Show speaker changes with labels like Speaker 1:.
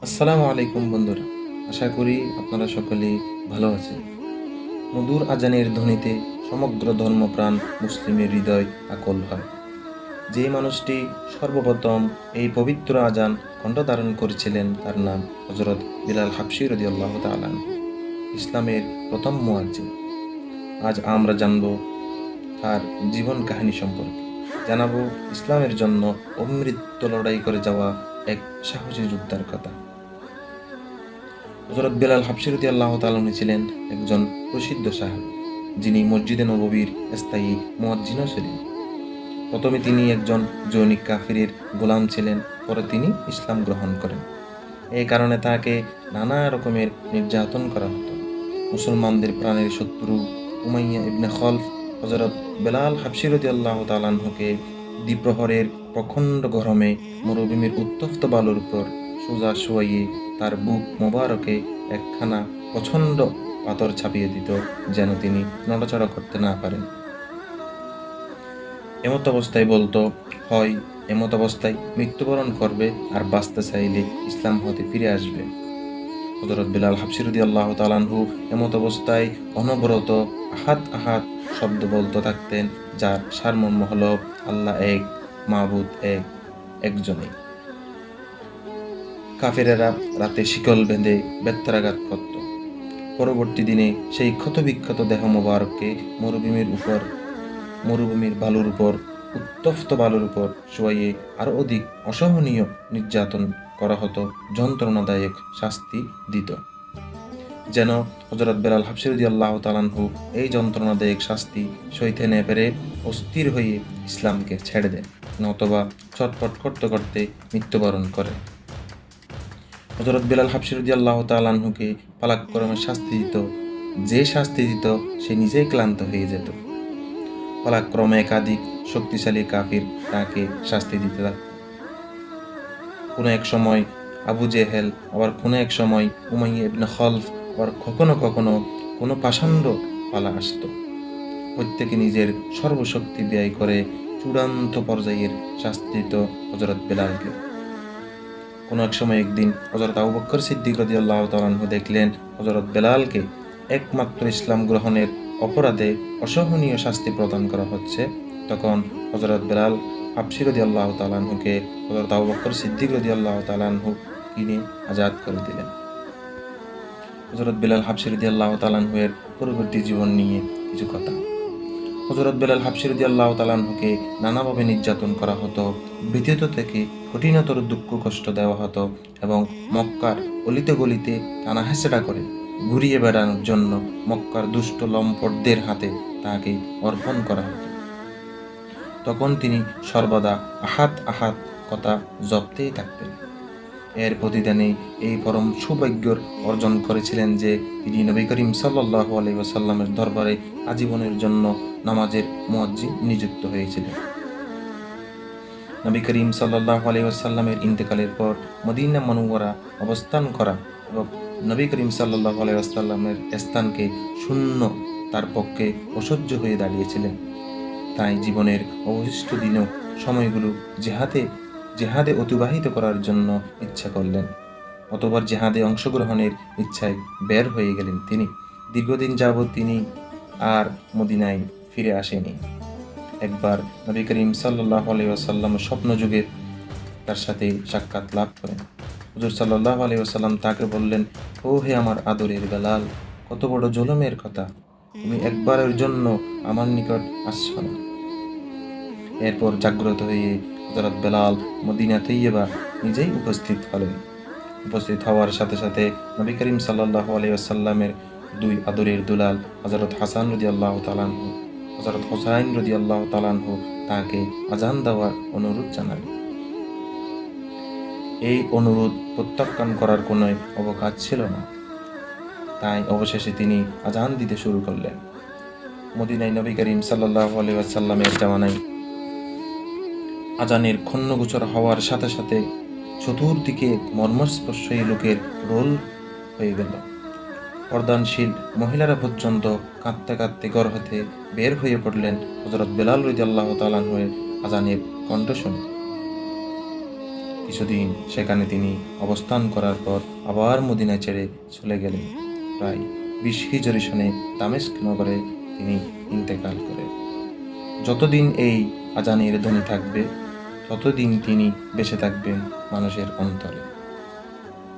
Speaker 1: আসসালামু আলাইকুম বন্ধুরা, আশা করি আপনারা সকলেই ভালো আছেন। মধুর আজানের ধ্বনিতে সমগ্র ধর্মপ্রাণ মুসলিমের হৃদয় আকুল হয়। যে মানুষটি সর্বপ্রথম এই পবিত্র আজান কণ্ঠধারণ করেছিলেন তার নাম হযরত বিলাল হাবশী রাদিয়াল্লাহু তাআলা আনহু, ইসলামের প্রথম মুয়াজ্জিন। আজ আমরা জানব তার জীবন কাহিনী সম্পর্কে, জানাবো ইসলামের জন্য অমৃত্যু লড়াই করে যাওয়া এক সাহসী যোদ্ধার কথা। হযরত বিলাল হাবশী রাদিয়াল্লাহু তাআলা আনহু ছিলেন একজন প্রসিদ্ধ সাহাবী, যিনি মসজিদে নববীর স্থায়ী মুয়াজ্জিনও ছিলেন। প্রথমে তিনি একজন জৈনিক কাফিরের গোলাম ছিলেন, পরে তিনি ইসলাম গ্রহণ করেন। এই কারণে তাকে নানা রকমের নির্যাতন করা হতো। মুসলমানদের প্রাণের শত্রু উমাইয়া ইবনে খলফ হযরত বিলাল হাবশী রাদিয়াল্লাহু তাআলা আনহুকে দ্বিপ্রহরের প্রখণ্ড গরমে মরুভূমির উত্তপ্ত বালুর উপর সোজা শোয়াইয়ে তার বুক মোবারকে একখানা প্রচণ্ড পাথর চাপিয়ে দিত, যেন তিনি নড়াচড়া করতে না পারেন। এমত অবস্থায় বলতো, হয় এমত অবস্থায় মৃত্যুবরণ করবে, আর বাঁচতে চাইলে ইসলাম হতে ফিরে আসবে। হযরত বিলাল হাবশী রাদিয়াল্লাহু তাআলা আনহু এমত অবস্থায় অনবরত আহাত আহাত শব্দ বলতে থাকতেন, যার সারমর্ম হলো আল্লাহ এক, মাবুদ এক, একজনই। কাফেরেরা রাতে শিকল বেঁধে বেত্রাঘাত করত। পরবর্তী দিনে সেই ক্ষতবিক্ষত দেহ মোবারককে মরুভূমির বালুর উপর, উত্তপ্ত বালুর উপর শোয়াইয়ে আরো অধিক অসহনীয় নির্যাতন করা হতো, যন্ত্রণাদায়ক শাস্তি দিত। যেন হযরত বিলাল হাবশী রাদিয়াল্লাহু তাআলা আনহু এই যন্ত্রণাদায়ক শাস্তি সইতে না পেরে অস্থির হয়ে ইসলামকে ছেড়ে দেন, অথবা ছটফট করতে করতে মৃত্যুবরণ করেন। হযরত বিলাল হাবশী রাদিয়াল্লাহু তাআলা আনহুকে পালাক্রমে শাস্তি দিত। যে শাস্তি দিত সে নিজেই ক্লান্ত হয়ে যেত। পালাক্রমে একাধিক শক্তিশালী কাফির তাকে শাস্তি দিতে থাকত। কোনো এক সময় আবু জেহেল, আবার কোনো এক সময় উমাইয়া ইবনে খলফ, আবার কখনো কখনো কোনো পাষণ্ড পালা আসত। প্রত্যেকে নিজের সর্বশক্তি ব্যয় করে চূড়ান্ত পর্যায়ের শাস্তি দিত হযরত বিলালকে। কোনো এক সময় একদিন হযরত আবু বকর সিদ্দিক রাদিয়াল্লাহু তাআলা আনহু দেখলেন হযরত বিলালকে একমাত্র ইসলাম গ্রহণের অপরাধে অসহনীয় শাস্তি প্রদান করা হচ্ছে। তখন হযরত বিলাল হাবশী রাদিয়াল্লাহু তাআলা আনহুকে হযরত আবু বকর সিদ্দিক রাদিয়াল্লাহু তাআলা আনহু কিনে আজাদ করে দিলেন। হযরত বিলাল হাবশী রাদিয়াল্লাহু তাআলা আনহু এর পরবর্তী জীবন নিয়ে কিছু কথা। হযরত বিলাল হাবশী রাদিয়াল্লাহু তাআলা আনহুকে নানাভাবে নির্যাতন করা হতো, ব্যতীত থেকে কঠিনতর দুঃখ কষ্ট দেওয়া হতো, এবং মক্কার অলিতে গলিতে টানা হেঁচড়া করে ঘুরিয়ে বেড়ানোর জন্য মক্কার দুষ্ট লম্পটদের হাতে তাকে অর্পণ করা হতো। তখন তিনি সর্বদা আহাত আহাত কথা জপতেই থাকতেন। এর প্রতিদানে এই পরম সৌভাগ্যর অর্জন করেছিলেন যে তিনি নবী করিম সাল্লাল্লাহু আলাইহি ওয়াসাল্লামের দরবারে আজীবনের জন্য নামাজের মুয়াজ্জিন নিযুক্ত হয়েছিলেন। নবী করিম সাল্লাল্লাহু আলাইহি ওয়াসাল্লামের ইন্তেকালের পর মদিনা মুনাওয়ারা অবস্থান করা এবং নবী করিম সাল্লাল্লাহু আলাইহি ওয়াসাল্লামের স্থানকে শূন্য তার পক্ষে অসহ্য হয়ে দাঁড়িয়েছিলেন। তাই জীবনের অবশিষ্ট দিনও সময়গুলো জেহাদে অতিবাহিত করার জন্য ইচ্ছা করলেন। অতঃপর জেহাদে অংশগ্রহণের ইচ্ছায় বের হয়ে গেলেন তিনি। দীর্ঘদিন যাবৎ তিনি আর মদিনায় ফিরে আসেনি। একবার নবী করিম সাল্লাল্লাহু আলাইহি ওয়াসাল্লাম স্বপ্নযুগে তার সাথে সাক্ষাৎ লাভ করেন। হুজুর সাল্লাল্লাহু আলাইহি ওয়াসাল্লাম তাকে বললেন, ও হে আমার আদরের বেলাল, কত বড় জুলুমের কথা, তুমি একবারের জন্য আমার নিকট আসছো না। এরপর জাগ্রত হয়ে হযরত বেলাল মদিনা তৈয়বা নিজেই উপস্থিত হলেন। উপস্থিত হওয়ার সাথে সাথে নবী করিম সাল্লাল্লাহু আলাইহি ওয়াসাল্লামের দুই আদরের দুলাল হযরত হাসান রাদিয়াল্লাহু তাআলা আনহু, হযরত হুসাইন রাদিয়াল্লাহু তাআলা আনহু তাকে আজান দেওয়ার অনুরোধ জানালেন। এই অনুরোধ প্রত্যাখ্যান করার কোনো অবকাশ ছিল না। তাই অবশেষে তিনি আজান দিতে শুরু করলেন। মদিনায় নবী করিম সাল্লাল্লাহু আলাইহি ওয়াসাল্লামের জামানায় আজানের ক্ষণগোচর হওয়ার সাথে সাথে চতুর্দিকে মর্মস্পর্শী লোকের রোল হয়ে গেল। পর্দানশীল মহিলারা পর্যন্ত কাঁদতে কাঁদতে ঘর হতে বের হয়ে পড়লেন হযরত বিলাল রাদিয়াল্লাহু তাআলা আনহু আজানের কণ্ঠ শুনে। কিছুদিন সেখানে তিনি অবস্থান করার পর আবার মদিনা ছেড়ে চলে গেলেন। প্রায় 20 হিজরি সনে দামেস্ক নগরে তিনি ইন্তেকাল করেন। যতদিন এই আজানের ধ্বনি থাকবে ততদিন তিনি বেঁচে থাকবেন মানুষের অন্তরে।